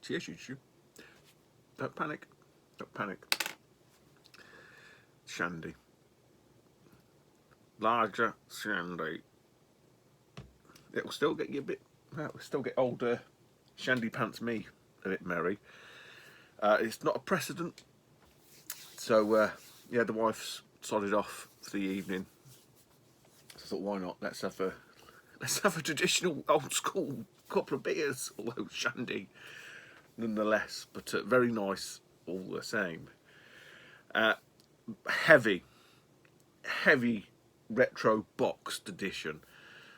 Cheers, you. Don't panic. Don't panic. Shandy. Larger Shandy. It'll still get you a bit... Well, it'll still get older Shandy pants me a bit merry. It's not a precedent. So, yeah, the wife's sodded off for the evening. So I thought, why not? Let's have a traditional old school couple of beers, although Shandy nonetheless, but very nice all the same. Heavy retro boxed edition.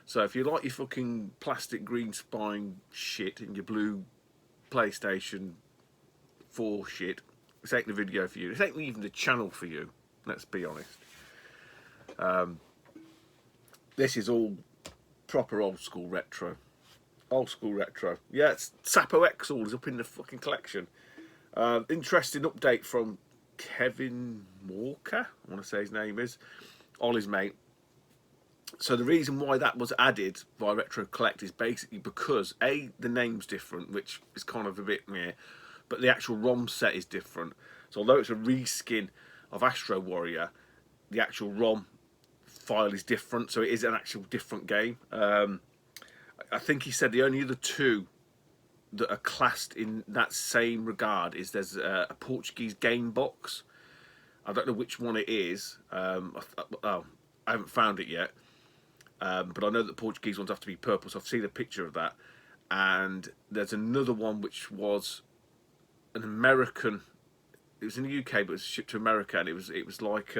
So if you like your fucking plastic green spine shit and your blue PlayStation 4 shit, this ain't the video for you. This ain't even the channel for you, let's be honest. This is all proper old school retro. Old school retro. Yeah, it's Sapo Exall is up in the fucking collection. Interesting update from Kevin Walker, I want to say his name is, Ollie's mate. So the reason why that was added by Retro Collect is basically because A, the name's different, which is kind of a bit meh, but the actual ROM set is different. So although it's a reskin of Astro Warrior, the actual ROM file is different, so it is an actual different game. I think he said the only other two that are classed in that same regard is there's a Portuguese game box. I don't know which one it is. I haven't found it yet. But I know that Portuguese ones have to be purple, so I've seen a picture of that. And there's another one which was an American. It was in the UK, but it was shipped to America, and it was like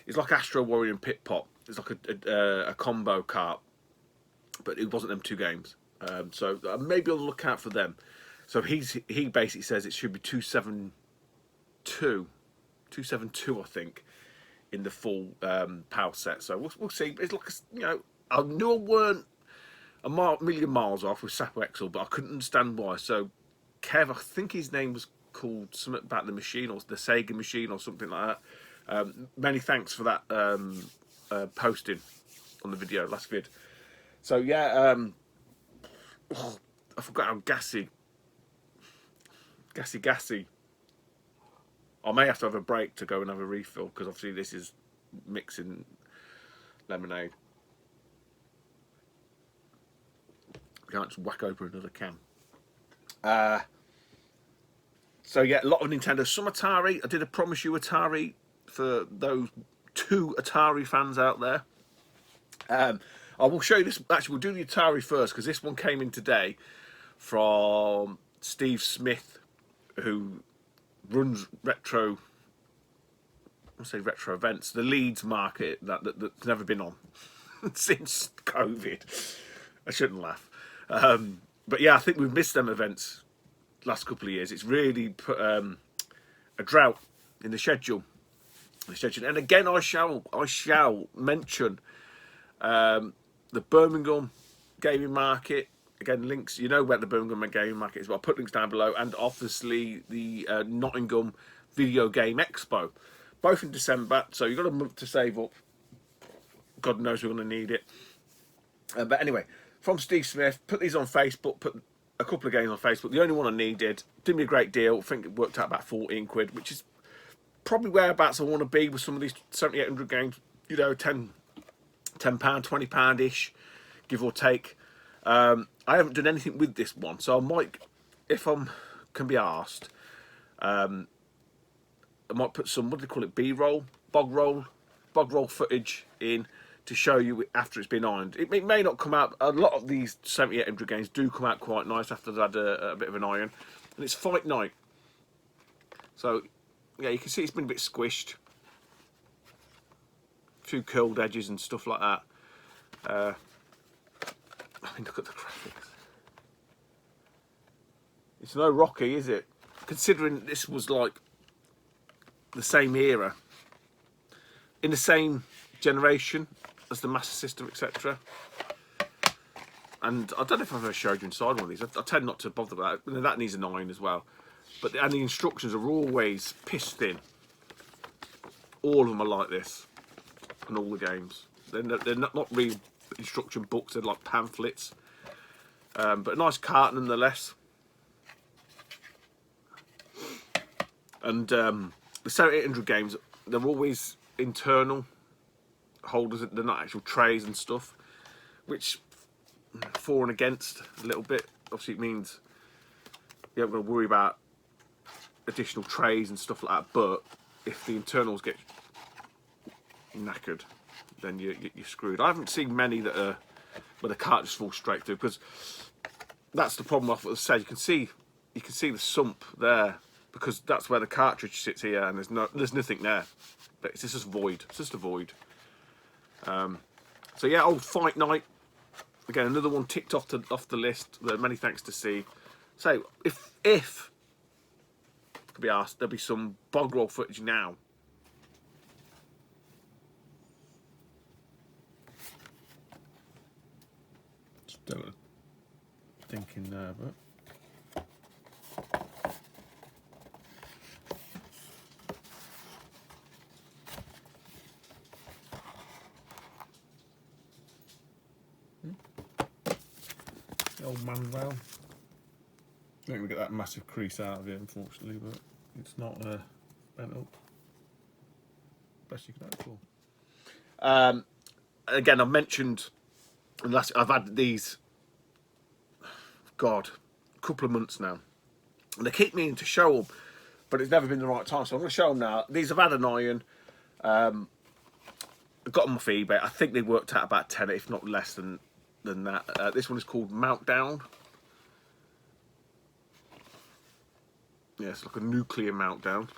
it's like Astro Warrior and Pit Pop. It's like a combo cart, but it wasn't them two games. So maybe on the lookout for them. So he basically says it should be 272, I think, in the full PAL set. So we'll see. It's like I knew I weren't a million miles off with Sapo Exall, but I couldn't understand why. So Kev, I think his name was called something about the machine or the Sega machine or something like that. Many thanks for that posting on the video last vid. So yeah, I forgot how gassy. I may have to have a break to go and have a refill because obviously this is mixing lemonade. Can't just whack open another can. So yeah, a lot of Nintendo, some Atari. I did a promise you Atari for those 2 Atari fans out there. I will show you this. Actually, we'll do the Atari first because this one came in today from Steve Smith, who runs retro events, the Leeds market that's never been on since COVID. I shouldn't laugh. But yeah, I think we've missed them events last couple of years. It's really put a drought in the schedule. And again, I shall mention the Birmingham gaming market. Again, links, you know where the Birmingham gaming market is, but I'll put links down below. And obviously the Nottingham Video Game Expo, both in December. So you've got a month to save up. God knows we're going to need it. But anyway, from Steve Smith, put these on Facebook, put a couple of games on Facebook. The only one I needed, did me a great deal. I think it worked out about 14 quid, which is probably whereabouts I want to be with some of these 7,800 games. You know, £10, £20-ish, give or take. I haven't done anything with this one, so I might, if can be asked, I might put some, what do they call it, B-roll, bog roll footage in to show you after it's been ironed. It may not come out, a lot of these 7,800 games do come out quite nice after they've had a bit of an iron. And it's fight night. So, yeah, you can see it's been a bit squished. A few curled edges and stuff like that. I mean, look at the graphics. It's no Rocky, is it? Considering this was like the same era, in the same generation as the Master System, etc. And I don't know if I've ever showed you inside one of these. I tend not to bother about it. That needs an iron as well. But and the instructions are always piss thin. All of them are like this, and all the games. They're not real instruction books. They're like pamphlets. But a nice cart nonetheless. And the 7800 games, they're always internal holders, they're not actual trays and stuff, which for and against a little bit. Obviously it means you haven't got to worry about additional trays and stuff like that, but if the internals get knackered, then you're screwed. I haven't seen many that are where the cartridge falls straight through, because that's the problem. Off what I said, you can see the sump there, because that's where the cartridge sits here, and there's nothing there. But it's just void. It's just a void. So yeah, old Fight Night. Again, another one ticked off the list. Many thanks to C. So if could be asked, there'll be some bog roll footage now. Still thinking there, but. The old man rail. I think we get that massive crease out of it, unfortunately, but it's not bent up. Best you can hope for. Again, I've mentioned, I've had these, God, a couple of months now, and they keep meaning to show them, but it's never been the right time. So I'm going to show them now. These have had an iron. I got them off eBay. I think they worked out about 10, if not less than that. This one is called Meltdown. Yeah, it's like a nuclear meltdown.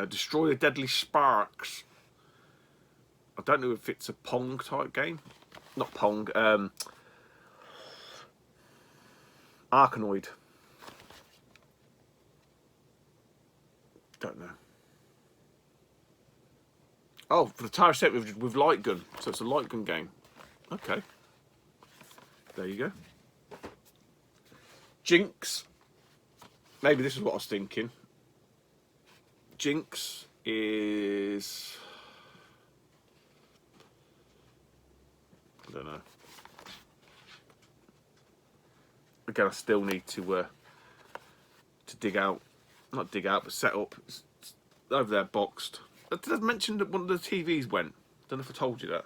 Destroy the Deadly Sparks. I don't know if it's a Pong type game. Not Pong. Arkanoid. Don't know. Oh, for the Atari set with light gun. So it's a light gun game. Okay. There you go. Jinx. Maybe this is what I was thinking. Jinx is... I don't know. Again, I still need to dig out. Not dig out, but set up. It's over there, boxed. Did I mention that one of the TVs went? Don't know if I told you that.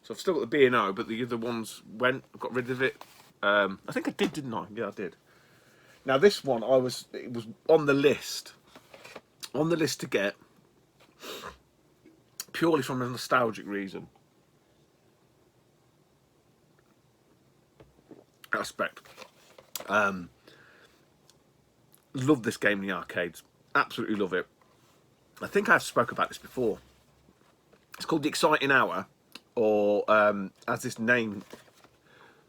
So I've still got the B&O, but the other ones went. I got rid of it. I think I did, didn't I? Yeah, I did. Now this one, it was on the list to get, purely from a nostalgic reason. Aspect. Love this game in the arcades. Absolutely love it. I think I've spoke about this before. It's called The Exciting Hour, or as this name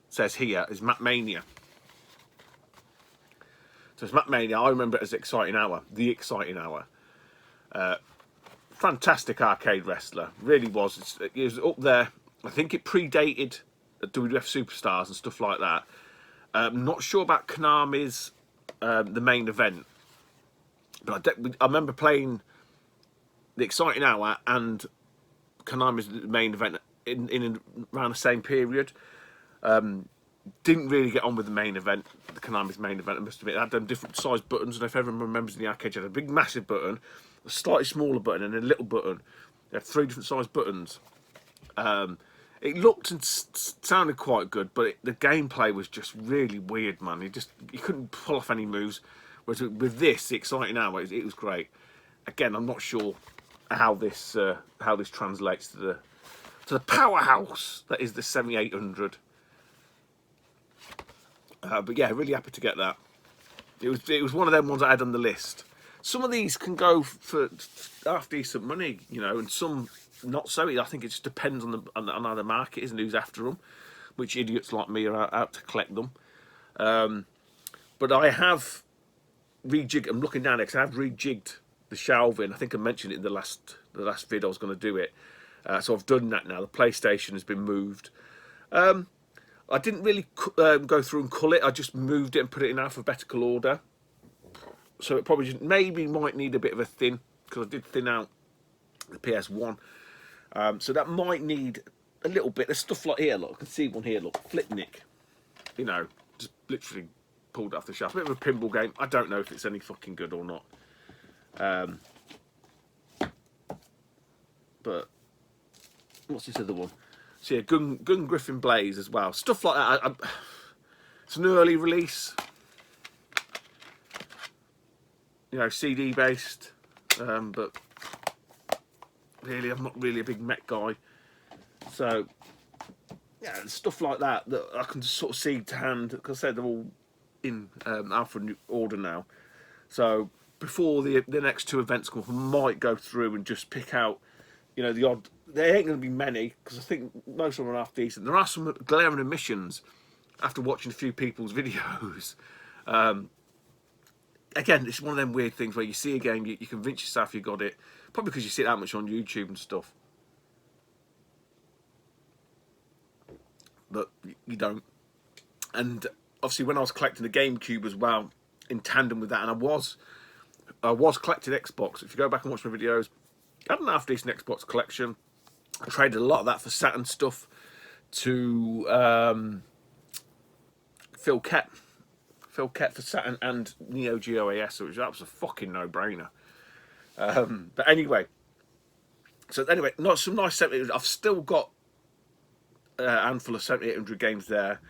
says here, is Map Mania. So it's Map Mania. I remember it as Exciting Hour, The Exciting Hour. Fantastic arcade wrestler, really was. It was up there. I think it predated WWF Superstars and stuff like that. I'm not sure about Konami's the main event, but I remember playing The Exciting Hour and Konami's main event in around the same period. Didn't really get on with the main event, the Konami's main event, I must admit. It had them different sized buttons, and if everyone remembers in the arcade, you had a big massive button, a slightly smaller button, and a little button. They had 3 different sized buttons. It looked and sounded quite good, but the gameplay was just really weird, man. You couldn't pull off any moves. Whereas with this, The Exciting Hour, it was great. Again, I'm not sure how this translates to the powerhouse that is the 7800. But yeah, really happy to get that. It was one of them ones I had on the list. Some of these can go for half decent money, you know, and some not so. I think it just depends on how the market is and who's after them. Which idiots like me are out to collect them. But I have rejigged. I'm looking down there because I have rejigged the Shelving. I think I mentioned it in the last vid. I was going to do it, so I've done that now. The PlayStation has been moved. I didn't really go through and cull it. I just moved it and put it in alphabetical order. So it probably might need a bit of a thin, because I did thin out the PS1. So that might need a little bit. There's stuff like here, look. I can see one here, look. Flipnick. You know, just literally pulled off the shelf. A bit of a pinball game. I don't know if it's any fucking good or not. But what's this other one? So yeah, Gun Griffin Blaze as well. Stuff like that. It's an early release, you know, CD based. But really, I'm not really a big mech guy. So yeah, stuff like that that I can just sort of see to hand. Because I said they're all in alpha order now. So before the next two events come up, I might go through and just pick out, you know, the odd. There ain't going to be many because I think most of them are half decent. There are some glaring omissions after watching a few people's videos. Again, it's one of them weird things where you see a game, you convince yourself you got it, probably because you see it that much on YouTube and stuff, but you don't. And obviously, when I was collecting the GameCube as well, in tandem with that, and I was collecting Xbox. If you go back and watch my videos, I had an half decent Xbox collection. I traded a lot of that for Saturn stuff to Phil Kett for Saturn and Neo Geo AS, which that was a fucking no-brainer. But anyway, not some nice 7800. I've still got a handful of 7800 games there,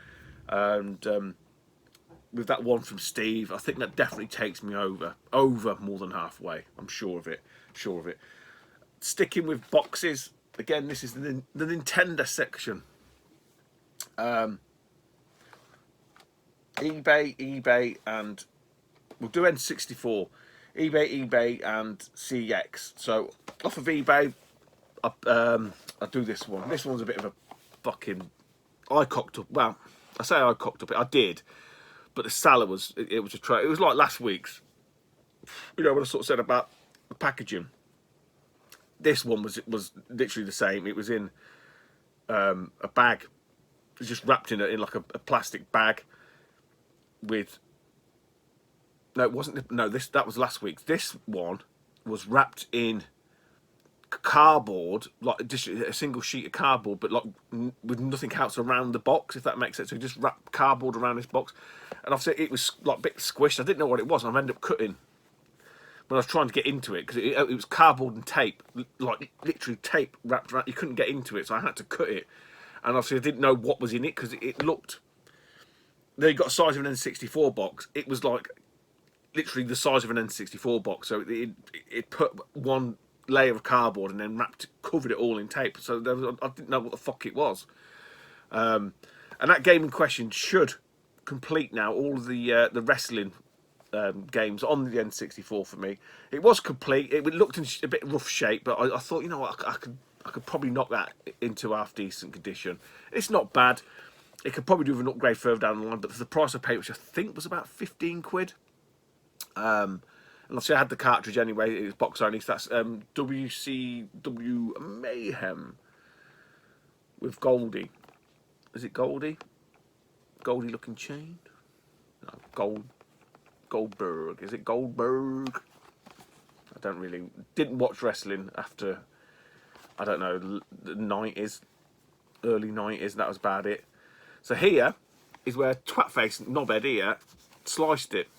and with that one from Steve, I think that definitely takes me over more than halfway. I'm sure of it. Sticking with boxes again. This is the Nintendo section. eBay, and we'll do N64. eBay, and CX. So off of eBay, I do this one. This one's a bit of a fucking. I cocked up. Well, I say I cocked up. I did, but the seller was. It was a try. It was like last week's. You know what I sort of said about the packaging. This one was literally the same. It was in a bag. It was just wrapped in like a plastic bag. With no, it wasn't. No, that was last week's. This one was wrapped in cardboard, like just a single sheet of cardboard, but like with nothing else around the box, if that makes sense. So you just wrap cardboard around this box, and obviously it was like a bit squished. I didn't know what it was, and I ended up cutting when I was trying to get into it because it was cardboard and tape, like literally tape wrapped around. You couldn't get into it, so I had to cut it, and obviously I didn't know what was in it because it looked. They got a size of an N64 box. It was like literally the size of an N64 box. So it put one layer of cardboard and then covered it all in tape. So I didn't know what the fuck it was. And that game in question should complete now all of the wrestling games on the N64 for me. It was complete. It looked in a bit rough shape, but I thought, you know what, I could probably knock that into half decent condition. It's not bad. It could probably do with an upgrade further down the line, but for the price I paid, which I think was about 15 quid. And obviously I had the cartridge anyway, it was box only, so that's WCW Mayhem with Goldie. Is it Goldie? Goldie looking chain? No, Goldberg. Is it Goldberg? Didn't watch wrestling after, I don't know, the 90s, early 90s, that was about it. So here is where Twatface Knobhead here sliced it.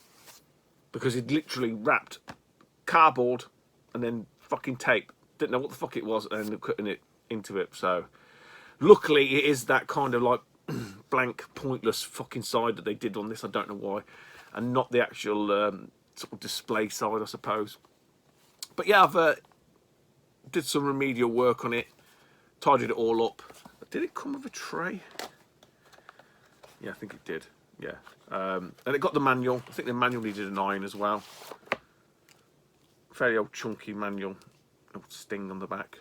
Because he'd literally wrapped cardboard and then fucking tape. Didn't know what the fuck it was and ended up cutting it into it. So luckily it is that kind of like blank, pointless fucking side that they did on this. I don't know why. And not the actual sort of display side, I suppose. But yeah, I've did some remedial work on it. Tidied it all up. Did it come with a tray? Yeah, I think it did. Yeah. And it got the manual. I think the manual needed an iron as well. Fairly old chunky manual. Old sting on the back.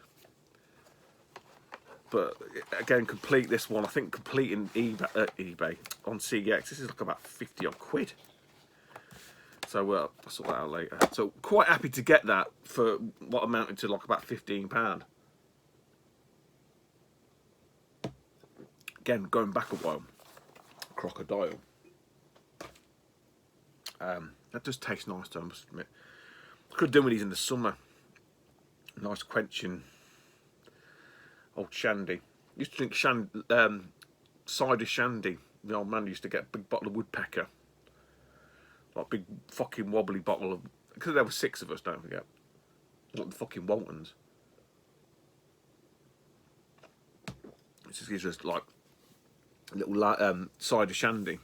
But again, complete this one. I think completing eBay on CX. This is like about 50 odd quid. So I'll sort that out later. So quite happy to get that for what amounted to like about £15. Again, going back a while. Crocodile. That does taste nice though, I must admit. Could do with these in the summer. Nice quenching old Shandy. Used to drink cider Shandy. The old man used to get a big bottle of woodpecker. Like a big fucking wobbly bottle of... Because there were 6 of us, don't forget. Like the fucking Waltons. It just gives us like a little cider shandy.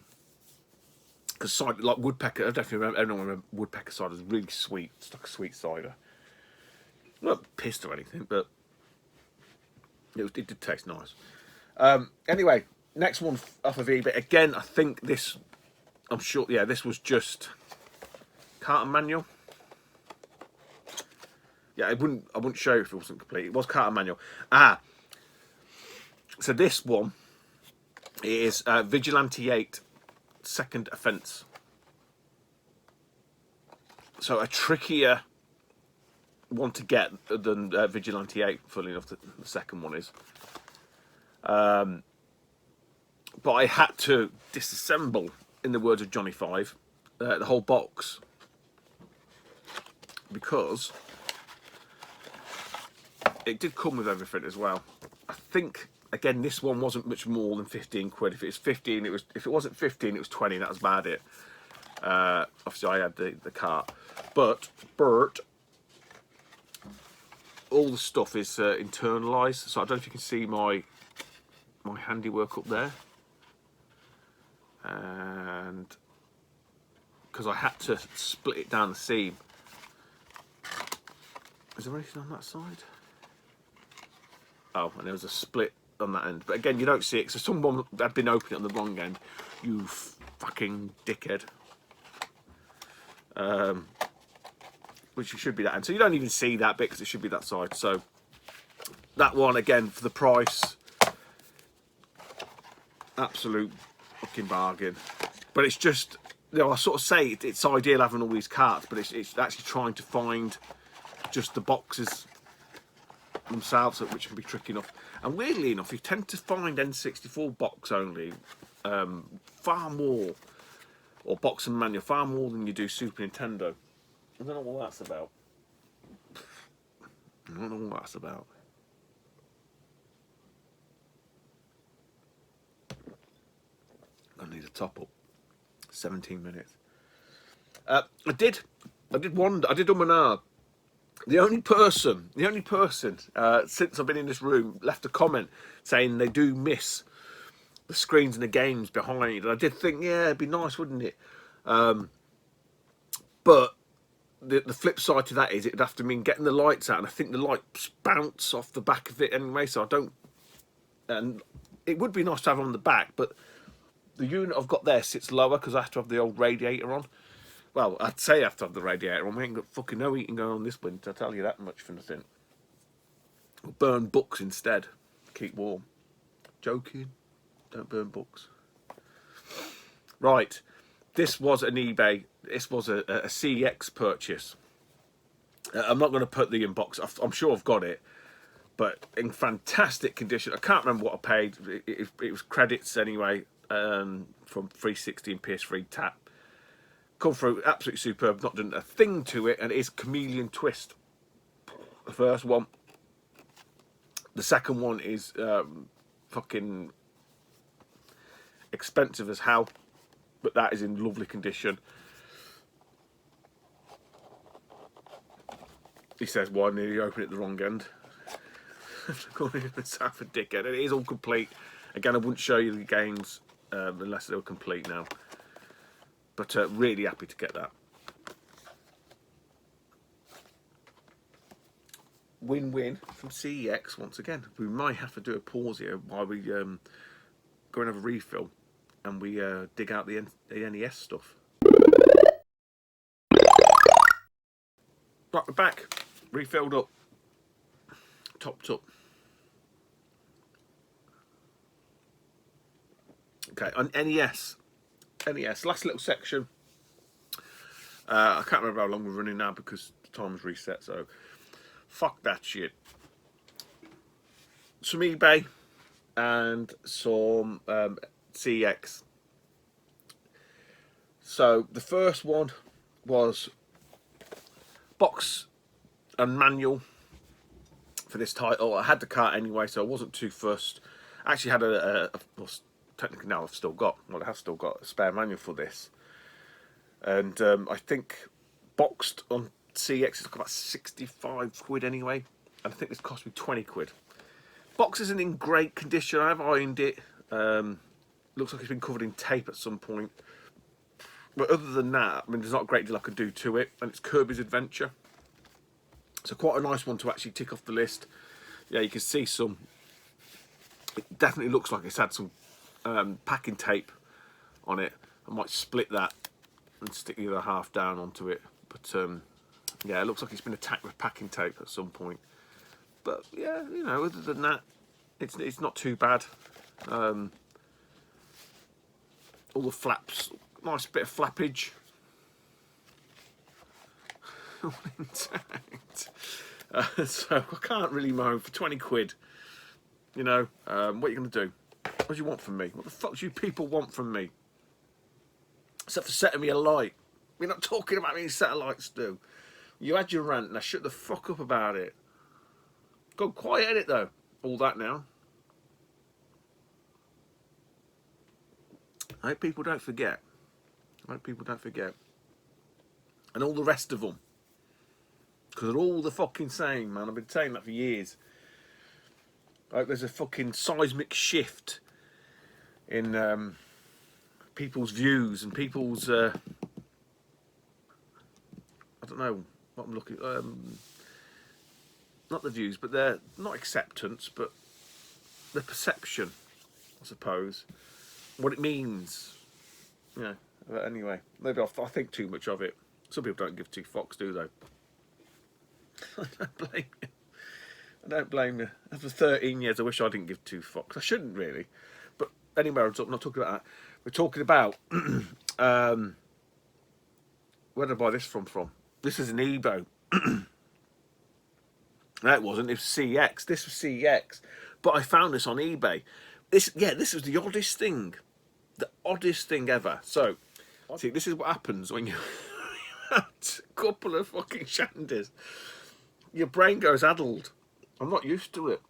Because cider, like woodpecker, I definitely remember, everyone remember woodpecker cider is really sweet. It's like a sweet cider. Not pissed or anything, but it did taste nice. Anyway, next one off of eBay. Again, I think this, I'm sure, yeah, this was just carton manual. Yeah, I wouldn't show you if it wasn't complete. It was carton manual. So this one is Vigilante 8 Second Offence. So a trickier one to get than Vigilante 8, funnily enough, the second one is. But I had to disassemble, in the words of Johnny Five, the whole box. Because it did come with everything as well. I think, again, this one wasn't much more than 15 quid. If it was 15, if it wasn't 15, it was 20. That was about it. Obviously, I had the cart. But all the stuff is internalised. So I don't know if you can see my handiwork up there. And because I had to split it down the seam. Is there anything on that side? Oh, and there was a split on that end. But again, you don't see it. So someone had been opening it on the wrong end. You fucking dickhead. Which should be that end. So you don't even see that bit because it should be that side. So that one, again, for the price, absolute fucking bargain. But it's just, you know, I sort of say it's ideal having all these carts, but it's actually trying to find just the boxes themselves, which can be tricky enough. And weirdly enough, you tend to find N64 box only far more, or box and manual, far more than you do Super Nintendo. I don't know what that's about. I don't know what that's about. I need a top up. 17 minutes. I did wonder. I did and ah. The only person since I've been in this room left a comment saying they do miss the screens and the games behind. And I did think, yeah, it'd be nice, wouldn't it? But the flip side to that is it'd have to mean getting the lights out, and I think the lights bounce off the back of it anyway. So I don't. And it would be nice to have on the back, but the unit I've got there sits lower because I have to have the old radiator on. Well, I'd say I have to have the radiator on. We ain't got fucking no heating going on this winter, I tell you that much for nothing. We'll burn books instead. Keep warm. Joking. Don't burn books. Right. This was an eBay. This was a CEX purchase. I'm not going to put the inbox. I'm sure I've got it. But in fantastic condition. I can't remember what I paid. It was credits anyway, from 360 and PS3 tap. Come through, absolutely superb, not done a thing to it, and it is Chameleon Twist. The first one. The second one is fucking expensive as hell, but that is in lovely condition. He says, why nearly open it the wrong end? Calling him a Safford dickhead. It is all complete. Again, I wouldn't show you the games unless they were complete now. But really happy to get that. Win-win from CEX once again. We might have to do a pause here while we go and have a refill and we dig out the NES stuff. Right, we're back. Refilled up. Topped up. Okay, on NES, last little section. I can't remember how long we're running now because the time's reset, so fuck that shit. Some eBay and some CEX. So the first one was box and manual for this title. I had the cart anyway, so I wasn't too fussed. I actually had well, technically now I have still got a spare manual for this. And I think boxed on CX it's about 65 quid anyway. And I think this cost me 20 quid. Box isn't in great condition. I've ironed it. Looks like it's been covered in tape at some point. But other than that, I mean, there's not a great deal I could do to it. And it's Kirby's Adventure. So quite a nice one to actually tick off the list. Yeah, you can see some. It definitely looks like it's had some packing tape on it. I might split that and stick the other half down onto it. But yeah, it looks like it's been attacked with packing tape at some point. But yeah, you know, other than that, it's not too bad. All the flaps, nice bit of flappage. All intact. So I can't really moan for 20 quid. You know, what are you going to do? What do you want from me? What the fuck do you people want from me? Except for setting me a light. We're not talking about any satellites, do. You had your rant, now shut the fuck up about it. Go quiet in it though. All that now. I hope people don't forget. I hope people don't forget. And all the rest of them. Because they're all the fucking same, man. I've been saying that for years. Like there's a fucking seismic shift in people's views and people's I don't know what I'm looking not the views, but they're not acceptance, but the perception, I suppose, what it means. Yeah. But anyway, maybe I think too much of it. Some people don't give two fucks, do they? I don't blame you. I don't blame you. After 13 years, I wish I didn't give two fucks. I shouldn't really. But anyway, I'm not talking about that. We're talking about where did I buy this from? This is an Evo. No, it wasn't. It was CX. This was CX. But I found this on eBay. This was the oddest thing. The oddest thing ever. So, see, this is what happens when you have a couple of fucking Shandys. Your brain goes addled. I'm not used to it.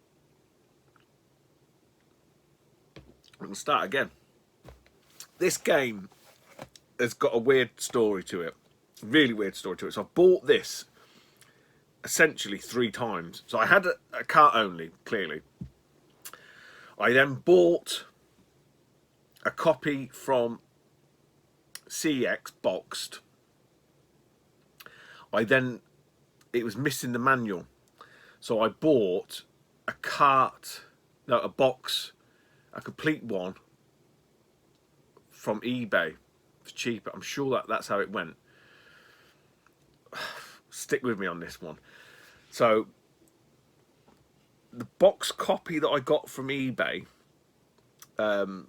I can start again. This game has got a weird story to it. Really weird story to it. So I bought this essentially 3 times. So I had a cart only, clearly. I then bought a copy from CX boxed. It was missing the manual. So I bought a box, a complete one from eBay for cheaper. I'm sure that's how it went. Stick with me on this one. So the box copy that I got from eBay, and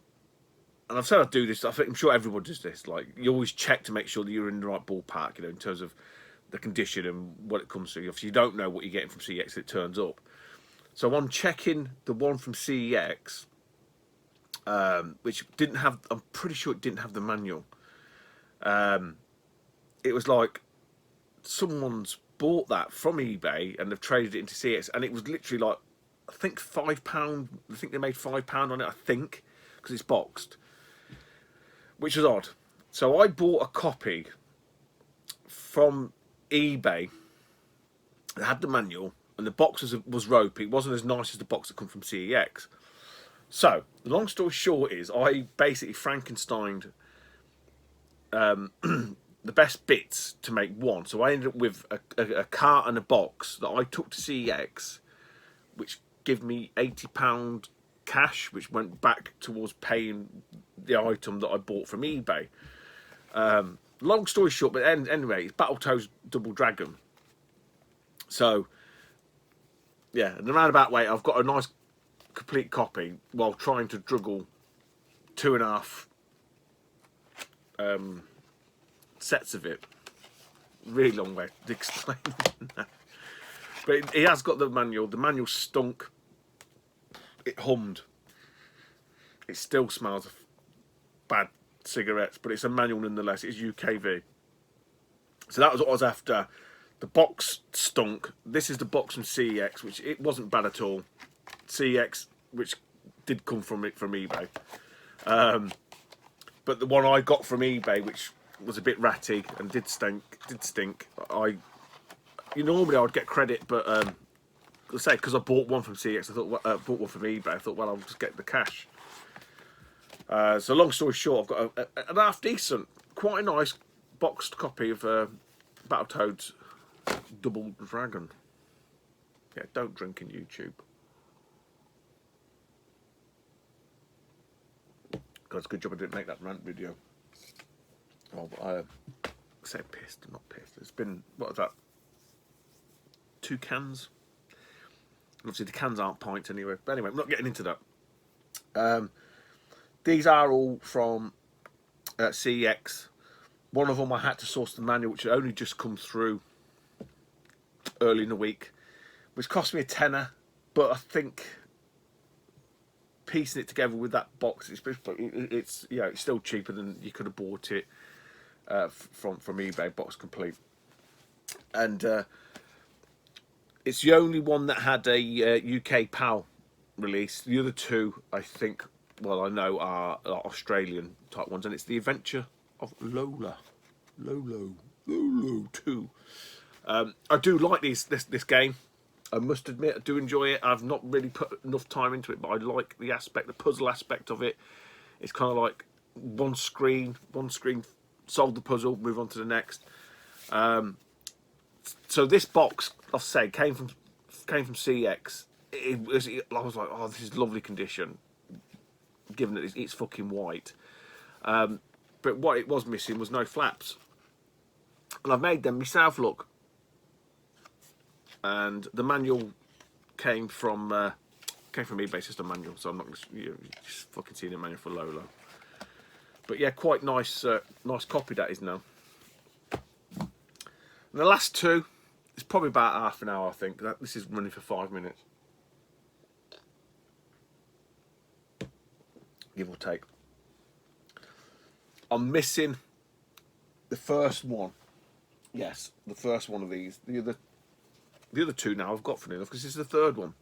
I've said I'd do this. I'm sure everyone does this. Like, you always check to make sure that you're in the right ballpark, you know, in terms of the condition and what it comes to. Obviously, you don't know what you're getting from CX. It turns up. So on checking the one from CEX, which didn't have, I'm pretty sure it didn't have the manual. It was like someone's bought that from eBay and they've traded it into CX, and it was literally like, I think £5. I think they made £5 on it. I think because it's boxed, which was odd. So I bought a copy from eBay that had the manual, and the box was ropey. It wasn't as nice as the box that come from CEX. So the long story short is, I basically Frankensteined the best bits to make one. So I ended up with a cart and a box that I took to CEX, which gave me £80 cash, which went back towards paying the item that I bought from eBay. Long story short, but anyway, it's Battletoads Double Dragon. So, yeah, in a roundabout way, I've got a nice complete copy while trying to juggle 2.5 sets of it. Really long way to explain that. But he has got the manual. The manual stunk. It hummed. It still smells of bad cigarettes, but it's a manual nonetheless. It's UKV. So that was what I was after. The box stunk. This is the box from CEX, which it wasn't bad at all. CEX, which did come from eBay. But the one I got from eBay, which was a bit ratty and did stink. Normally I would get credit, but I say, because I bought one from CX, I thought, bought one from eBay. I thought, well, I'll just get the cash. So long story short, I've got an half decent, quite a nice boxed copy of Battletoads Double Dragon. Yeah, don't drink in YouTube. God, it's a good job I didn't make that rant video. Oh, but I say pissed, I'm not pissed. It's been, what was that? 2 cans? Obviously the cans aren't pints anyway. But anyway, I'm not getting into that. These are all from CEX. One of them I had to source the manual, which had only just come through early in the week, which cost me a tenner. But I think piecing it together with that box, it's yeah, it's still cheaper than you could have bought it from eBay, box complete. And it's the only one that had a UK PAL release. The other two, I think, well, I know are Australian type ones, and it's the Adventure of Lolo 2. I do like this game. I must admit, I do enjoy it. I've not really put enough time into it, but I like the puzzle aspect of it. It's kind of like one screen, solve the puzzle, move on to the next. So this box, I'll say, came from CX. I was like, oh, this is lovely condition, given that it's fucking white. But what it was missing was no flaps, and I've made them myself. Look, and the manual came from eBay. It's just a manual, so I'm not just fucking seeing a manual for Lolo. But yeah, quite nice, nice copy that is now. And the last two, it's probably about half an hour. I think this is running for 5 minutes, give or take. I'm missing the first one. Yes, the first one of these. The other two now I've got for enough, because this is the third one.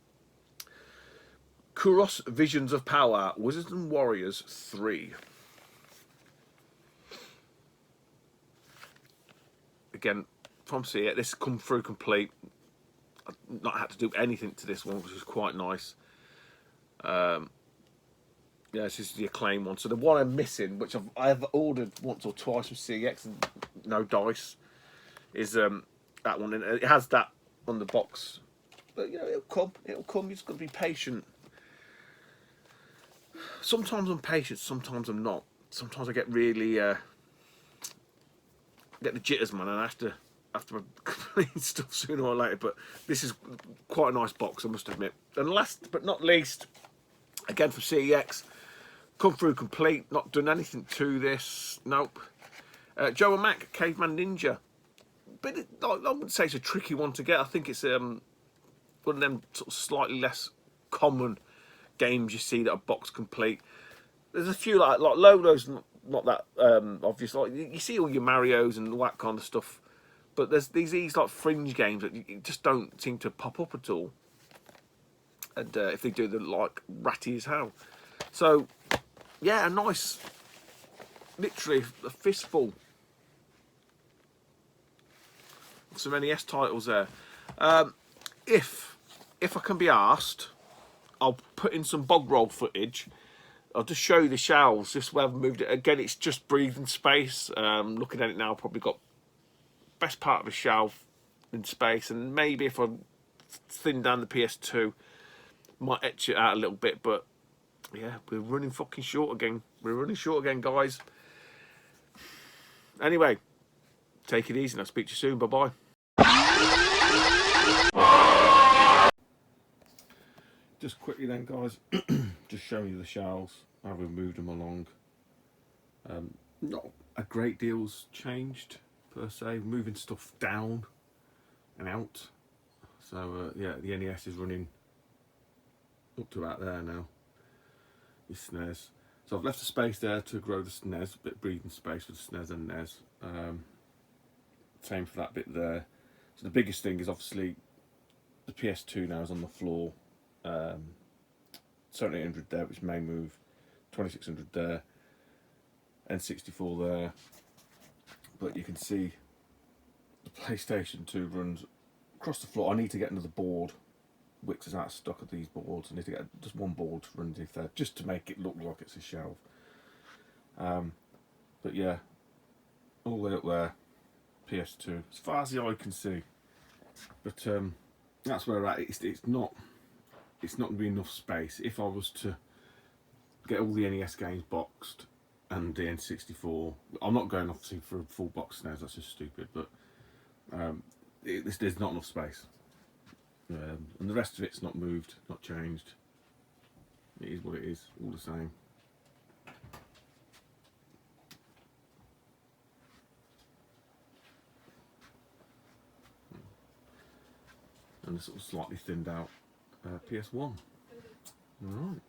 Kuros Visions of Power, Wizards and Warriors 3. Again, from CE, this has come through complete. I've not had to do anything to this one, which is quite nice. Yeah, this is the Acclaim one. So the one I'm missing, which I've ordered once or twice from CX and no dice, is that one. And it has that on the box. But you know, it'll come. You just got to be patient. Sometimes I'm patient, sometimes I'm not. Sometimes I get really get the jitters, man, and I have to complete stuff sooner or later. But this is quite a nice box, I must admit. And last but not least, again from CEX, come through complete. Not done anything to this. Nope. Joe and Mac, Caveman Ninja. But I wouldn't say it's a tricky one to get. I think it's one of them sort of slightly less common games you see that are box complete. There's a few like Lolo's not that obvious. Like you see all your Marios and all that kind of stuff, but there's these like fringe games that you just don't seem to pop up at all. And if they do, they're like ratty as hell. So yeah, a nice, literally a fistful of some NES titles there. If I can be asked, I'll put in some bog roll footage. I'll just show you the shelves, just where I've moved it. Again, it's just breathing space. Looking at it now, probably got best part of a shelf in space, and maybe if I thin down the PS2, might etch it out a little bit. But yeah, we're running fucking short again. We're running short again, guys. Anyway, take it easy, and I'll speak to you soon. Bye bye. Just quickly then, guys, just showing you the shelves, how we've moved them along. Not a great deal's changed per se, moving stuff down and out. So yeah, the NES is running up to about there now, with SNES. So I've left the space there to grow the SNES, a bit of breathing space with the SNES and NES. Same for that bit there. So the biggest thing is obviously the PS2 now is on the floor. 7800 there, which may move, 2600 there, N64 there, but you can see the PlayStation 2 runs across the floor. I need to get another board Wix is out of stock of these boards. I need to get just one board for underneath there, just to make it look like it's a shelf. But yeah, all the way up there, PS2, as far as the eye can see. But that's where we're at. It's not going to be enough space. If I was to get all the NES games boxed and the N64, I'm not going obviously for a full box now. That's just stupid. But there's not enough space, and the rest of it's not moved, not changed. It is what it is, all the same. And a sort of slightly thinned out PS1. Alright.